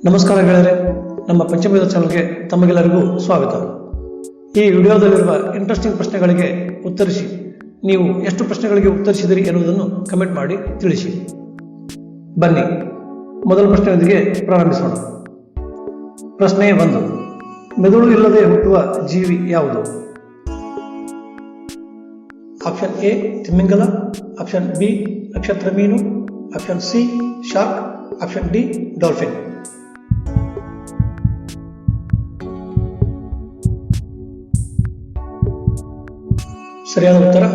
ನಮಸ್ಕಾರ ಗೆಳೆಯರೆ, ನಮ್ಮ ಪಂಚಮವೇದ ಚಾನಲ್ಗೆ ತಮಗೆಲ್ಲರಿಗೂ ಸ್ವಾಗತ. ಈ ವಿಡಿಯೋದಲ್ಲಿರುವ ಇಂಟ್ರೆಸ್ಟಿಂಗ್ ಪ್ರಶ್ನೆಗಳಿಗೆ ಉತ್ತರಿಸಿ. ನೀವು ಎಷ್ಟು ಪ್ರಶ್ನೆಗಳಿಗೆ ಉತ್ತರಿಸಿದಿರಿ ಎನ್ನುವುದನ್ನು ಕಮೆಂಟ್ ಮಾಡಿ ತಿಳಿಸಿ. ಬನ್ನಿ ಮೊದಲ ಪ್ರಶ್ನೆಯೊಂದಿಗೆ ಪ್ರಾರಂಭಿಸೋಣ. ಪ್ರಶ್ನೆ 1. ಮೆದುಳು ಇಲ್ಲದೆ ಹುಟ್ಟುವ ಜೀವಿ ಯಾವುದು? ಆಪ್ಷನ್ ಎ ತಿಮಿಂಗಲ, ಆಪ್ಷನ್ ಬಿ ನಕ್ಷತ್ರ ಮೀನು, option C shark, option D dolphin. ಸರಿಯಾದ ಉತ್ತರ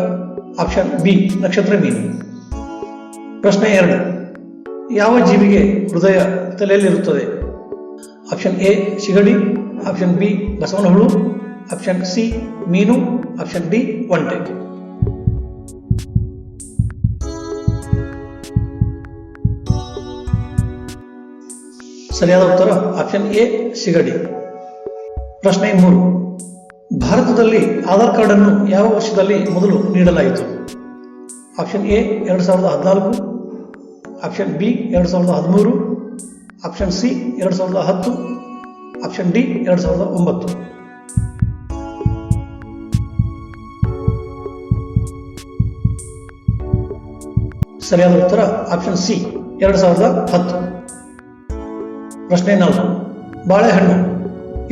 ಆಪ್ಷನ್ ಬಿ ನಕ್ಷತ್ರ ಮೀನು. ಪ್ರಶ್ನೆ 2. ಯಾವ ಜೀವಿಗೆ ಹೃದಯ ತಲೆಯಲ್ಲಿರುತ್ತದೆ? ಆಪ್ಷನ್ ಎ ಸಿಗಡಿ, ಆಪ್ಷನ್ ಬಿ ಬಸವನ ಹುಳು, ಆಪ್ಷನ್ ಸಿ ಮೀನು, ಆಪ್ಷನ್ ಡಿ ಒಂಟೆ. ಸರಿಯಾದ ಉತ್ತರ ಆಪ್ಷನ್ ಎ ಸಿಗಡಿ. ಪ್ರಶ್ನೆ 3. ಭಾರತದಲ್ಲಿ ಆಧಾರ್ ಕಾರ್ಡ್ ಅನ್ನು ಯಾವ ವರ್ಷದಲ್ಲಿ ಮೊದಲು ನೀಡಲಾಯಿತು? Option A 2014, option B 2013, option C 2010, option D 2009. ಸರಿಯಾದ ಉತ್ತರ ಆಪ್ಷನ್ ಸಿ 2010. ಪ್ರಶ್ನೆ 4. ಬಾಳೆಹಣ್ಣು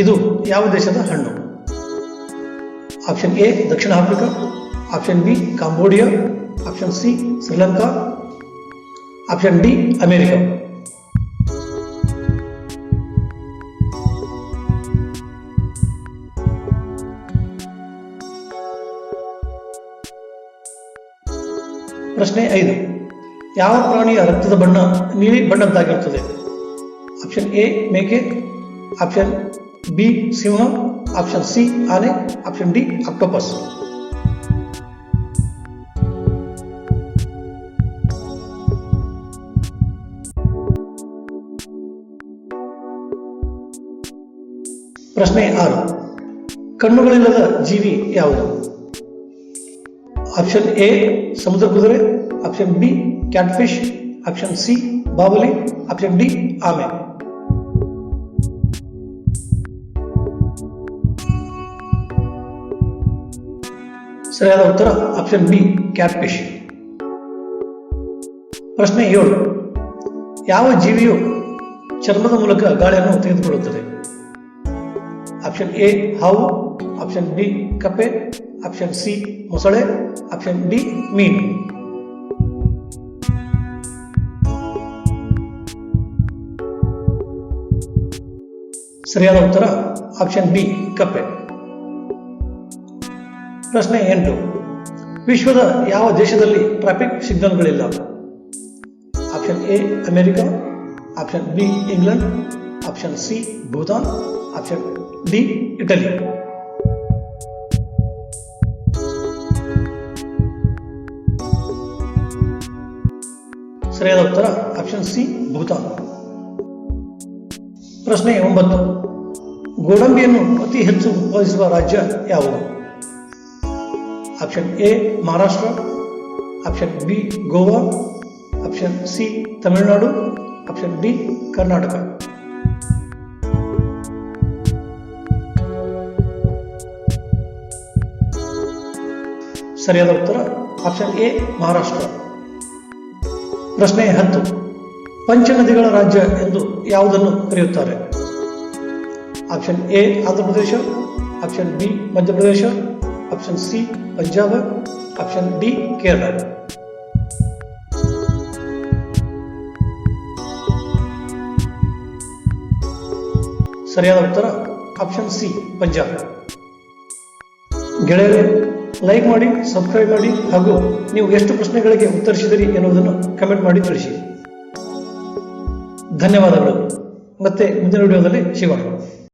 ಇದು ಯಾವ ದೇಶದ ಹಣ್ಣು? Option A Dakshina Africa, option B Cambodia, option C Sri Lanka, option D America. ಪ್ರಶ್ನೆ 5. ಯಾವ ಪ್ರಾಣಿಯ ರಕ್ತದ ಬಣ್ಣ ನೀಲಿ ಬಣ್ಣದ್ದಾಗಿರುತ್ತದೆ? ಆಪ್ಷನ್ ಎ ಮೇಕೆ, ಆಪ್ಷನ್ ಬಿ ಸಿಂಹ, ಆಪ್ಷನ್ ಸಿ ಆನೆ, ಆಪ್ಷನ್ ಡಿ ಆಕ್ಟೋಪಸ್. ಪ್ರಶ್ನೆ 6. ಕಣ್ಣುಗಳಿಲ್ಲದ ಜೀವಿ ಯಾವುದು? ಆಪ್ಷನ್ ಎ ಸಮುದ್ರ ಕುದುರೆ, option B catfish, option C ಬಾವಲಿ, ಆಪ್ಷನ್ ಡಿ ಆಮೆ. ಸರಿಯಾದ ಉತ್ತರ ಆಪ್ಷನ್ ಬಿ ಕ್ಯಾಟ್ಫಿಶ್. ಪ್ರಶ್ನೆ 7. ಯಾವ ಜೀವಿಯು ಚರ್ಮದ ಮೂಲಕ ಗಾಳಿಯನ್ನು ತೆಗೆದುಕೊಳ್ಳುತ್ತದೆ? ಆಪ್ಷನ್ ಎ ಹಾವು, ಆಪ್ಷನ್ ಬಿ ಕಪ್ಪೆ, ಆಪ್ಷನ್ ಸಿ ಮೊಸಳೆ, ಆಪ್ಷನ್ ಡಿ ಮೀನು. ಸರಿಯಾದ ಉತ್ತರ ಆಪ್ಷನ್ ಬಿ ಕಪ್ಪೆ. ಪ್ರಶ್ನೆ 8. ವಿಶ್ವದ ಯಾವ ದೇಶದಲ್ಲಿ ಟ್ರಾಫಿಕ್ ಸಿಗ್ನಲ್ಗಳಿಲ್ಲ? Option A America, option B England, option C Bhutan, option D Italy. ಸರಿಯಾದ ಉತ್ತರ ಆಪ್ಷನ್ ಸಿ ಭೂತಾನ್. ಪ್ರಶ್ನೆ 9. ಗೋಡಂಬಿಯನ್ನು ಅತಿ ಹೆಚ್ಚು ಉತ್ಪಾದಿಸುವ ರಾಜ್ಯ ಯಾವುದು? Option A Maharashtra, option B Goa, option C Tamil Nadu, option D Karnataka. ಸರಿಯಾದ ಉತ್ತರ ಆಪ್ಷನ್ ಎ ಮಹಾರಾಷ್ಟ್ರ. ಪ್ರಶ್ನೆ 10. ಪಂಚನದಿಗಳ ರಾಜ್ಯ ಎಂದು ಯಾವುದನ್ನು ಕರೆಯುತ್ತಾರೆ? Option A Andhra Pradesh, option B Madhya Pradesh, option C Punjab, option D Kerala. ಸರಿಯಾದ ಉತ್ತರ ಆಪ್ಷನ್ ಸಿ ಪಂಜಾಬ್. ಗೆಳೆಯರೇ, ಲೈಕ್ ಮಾಡಿ, ಸಬ್ಸ್ಕ್ರೈಬ್ ಮಾಡಿ ಹಾಗೂ ನೀವು ಎಷ್ಟು ಪ್ರಶ್ನೆಗಳಿಗೆ ಉತ್ತರಿಸಿದಿರಿ ಎನ್ನುವುದನ್ನು ಕಮೆಂಟ್ ಮಾಡಿ ತಿಳಿಸಿ. ಧನ್ಯವಾದಗಳು. ಮತ್ತೆ ಮುಂದಿನ ವಿಡಿಯೋದಲ್ಲಿ ಸಿಗೋಣ.